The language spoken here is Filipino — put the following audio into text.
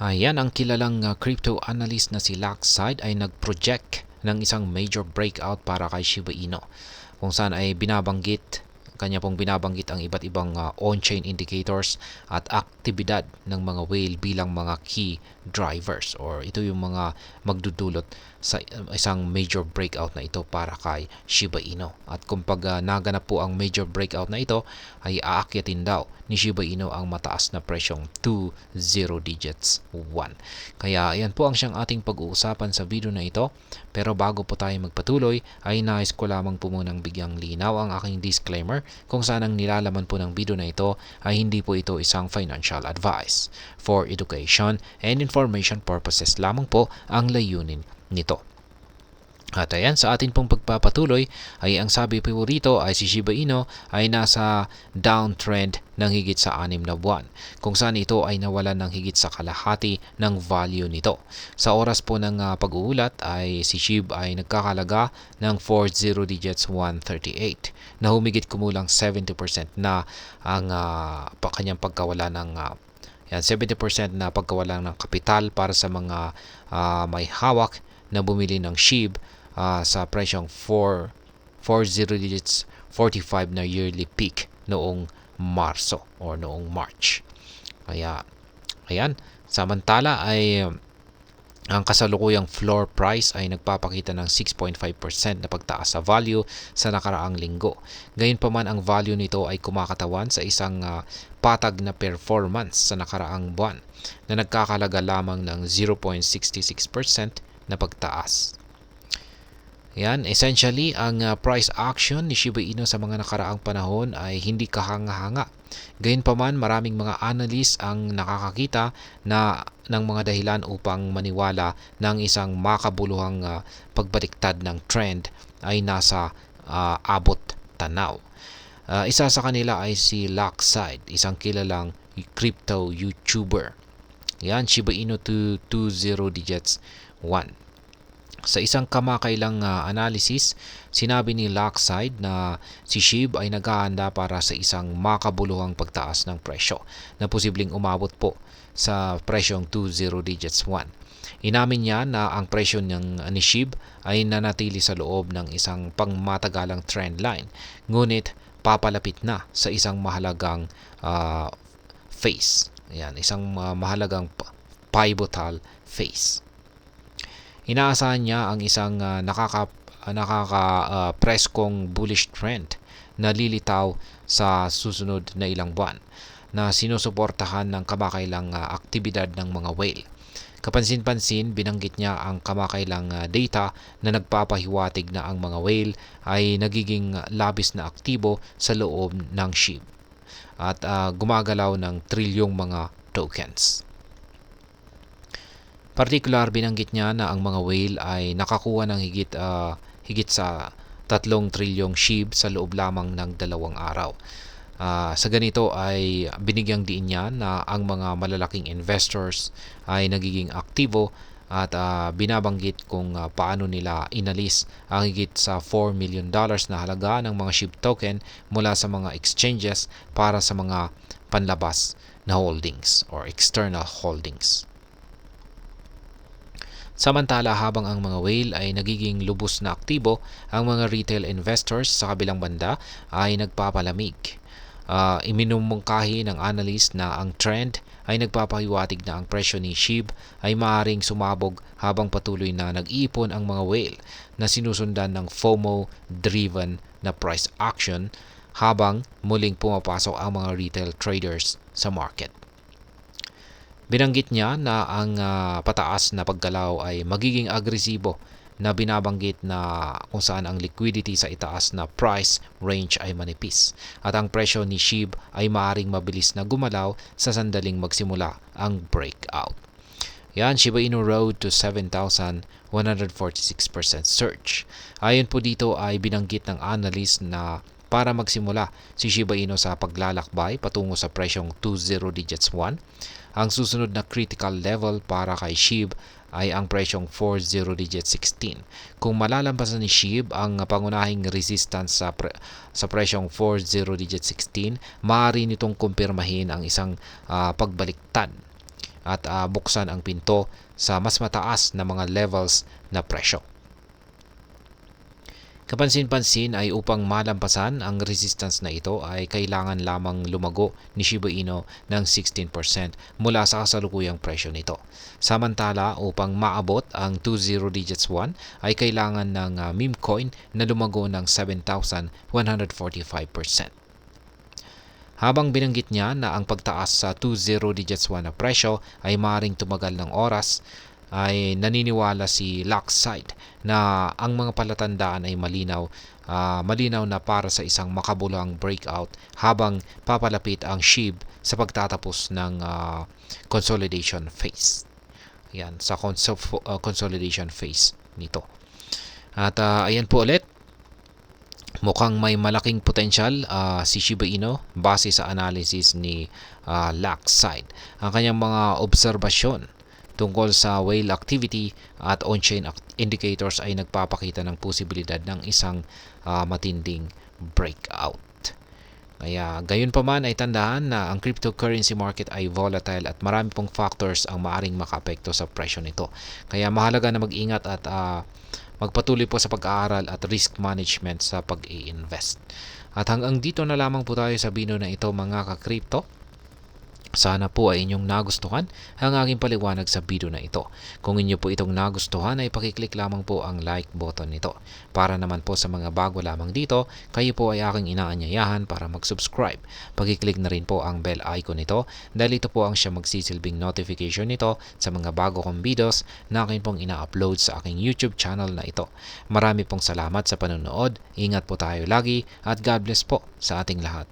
Ayan, ang kilalang crypto analyst na si Laxside ay nag-project ng isang major breakout para kay Shiba Inu, kung saan ay kanya pong binabanggit ang iba't ibang on-chain indicators at aktibidad ng mga whale bilang mga key drivers, or ito yung mga magdudulot sa isang major breakout na ito para kay Shiba Inu. At kung naganap po ang major breakout na ito, ay aakyatin daw ni Shiba Inu ang mataas na presyong 20 digits 1. Kaya ayan po ang siyang ating pag-uusapan sa video na ito. Pero bago po tayo magpatuloy, ay nais ko lamang po munang bigyang linaw ang aking disclaimer kung saan ang nilalaman po ng video na ito ay hindi po ito isang financial advice. For education and information purposes lamang po ang layunin nito. At ayan, sa atin pong pagpapatuloy ay ang sabi po rito ay si Shiba Inu ay nasa downtrend ng higit sa 6 na buwan, kung saan ito ay nawalan ng higit sa kalahati ng value nito. Sa oras po ng pag-uulat ay si SHIB ay nagkakalaga ng 40 digits 138 na humigit kumulang 70% na ang kanyang pagkawala ng 70% na pagkawala ng kapital para sa mga may hawak na bumili ng SHIB sa presyong 40 digits 45 na yearly peak noong Marso o noong March. Kaya ayan, samantala ay ang kasalukuyang floor price ay nagpapakita ng 6.5% na pagtaas sa value sa nakaraang linggo. Gayunpaman, ang value nito ay kumakatawan sa isang patag na performance sa nakaraang buwan na nagkakalaga lamang ng 0.66% na pagtaas. Yan, essentially, ang price action ni Shiba Inu sa mga nakaraang panahon ay hindi kahanga-hanga. Gayunpaman, maraming mga analyst ang nakakakita ng mga dahilan upang maniwala ng isang makabuluhang pagbaliktad ng trend ay nasa abot tanaw. Isa sa kanila ay si Laxside, isang kilalang crypto YouTuber. Yan, Shiba Inu to 20 digits 1. Sa isang kamakailang analysis, sinabi ni Laxside na si SHIB ay naghahanda para sa isang makabuluhang pagtaas ng presyo na posibleng umabot po sa presyong 20 digits 1. Inamin niya na ang presyo ni SHIB ay nanatili sa loob ng isang pangmatagalang trend line, ngunit papalapit na sa isang mahalagang phase. Ayan, isang mahalagang pivotal phase. Inaasahan niya ang isang preskong bullish trend na lilitaw sa susunod na ilang buwan na sinusuportahan ng kamakailang aktibidad ng mga whale. Kapansin-pansin, binanggit niya ang kamakailang data na nagpapahiwatig na ang mga whale ay nagiging labis na aktibo sa loob ng SHIB at gumagalaw ng trilyong mga tokens. Partikular, binanggit niya na ang mga whale ay nakakuha ng higit sa 3 trilyong SHIB sa loob lamang ng 2 araw. Sa ganito ay binigyang diin niya na ang mga malalaking investors ay nagiging aktibo at binabanggit kung paano nila inalis ang higit sa $4 million na halaga ng mga SHIB token mula sa mga exchanges para sa mga panlabas na holdings or external holdings. Samantala, habang ang mga whale ay nagiging lubos na aktibo, ang mga retail investors sa kabilang banda ay nagpapalamig. Iminumungkahi ng analyst na ang trend ay nagpapahiwatig na ang presyo ni SHIB ay maaaring sumabog habang patuloy na nag-iipon ang mga whale na sinusundan ng FOMO-driven na price action habang muling pumapasok ang mga retail traders sa market. Binanggit niya na ang pataas na paggalaw ay magiging agresibo na binabanggit na kung saan ang liquidity sa itaas na price range ay manipis at ang presyo ni SHIB ay maaring mabilis na gumalaw sa sandaling magsimula ang breakout. Yan, Shiba Inu road to 7,146% surge. Ayon po dito ay binanggit ng analyst na para magsimula si Shiba Inu sa paglalakbay patungo sa presyong 20 digits 1, ang susunod na critical level para kay SHIB ay ang presyong 40 digits 16. Kung malalampasan ni SHIB ang pangunahing resistance sa presyong 40 digits 16, maaari nitong kumpirmahin ang isang pagbaliktad. at buksan ang pinto sa mas mataas na mga levels na presyo. Kapansin-pansin ay upang malampasan ang resistance na ito ay kailangan lamang lumago ni Shiba Inu ng 16% mula sa kasalukuyang presyo nito. Samantala, upang maabot ang 20 digits 1 ay kailangan ng meme coin na lumago ng 7,145%. Habang binanggit niya na ang pagtaas sa 20 digits 1 na presyo ay maaaring tumagal ng oras, ay naniniwala si Lakside na ang mga palatandaan ay malinaw na para sa isang makabulang breakout habang papalapit ang SHIB sa pagtatapos ng consolidation phase. Yan, sa consolidation phase nito. At ayan po ulit, mukhang may malaking potensyal si Shiba Inu base sa analysis ni Lakside. Ang kanyang mga obserbasyon tungkol sa whale activity at on-chain indicators ay nagpapakita ng posibilidad ng isang matinding breakout. Kaya gayon pa man ay tandaan na ang cryptocurrency market ay volatile at marami pong factors ang maaring makaapekto sa presyo nito. Kaya mahalaga na mag-ingat at magpatuloy po sa pag-aaral at risk management sa pag-i-invest. At hanggang dito na lamang po tayo sa video na ito mga ka-crypto. Sana po ay inyong nagustuhan ang aking paliwanag sa video na ito. Kung inyo po itong nagustuhan ay pakiclick lamang po ang like button nito. Para naman po sa mga bago lamang dito, kayo po ay aking inaanyayahan para mag-subscribe. Pakiclick na rin po ang bell icon nito dahil ito po ang siya magsisilbing notification nito sa mga bago kong videos na akin pong ina-upload sa aking YouTube channel na ito. Marami pong salamat sa panonood, ingat po tayo lagi at God bless po sa ating lahat.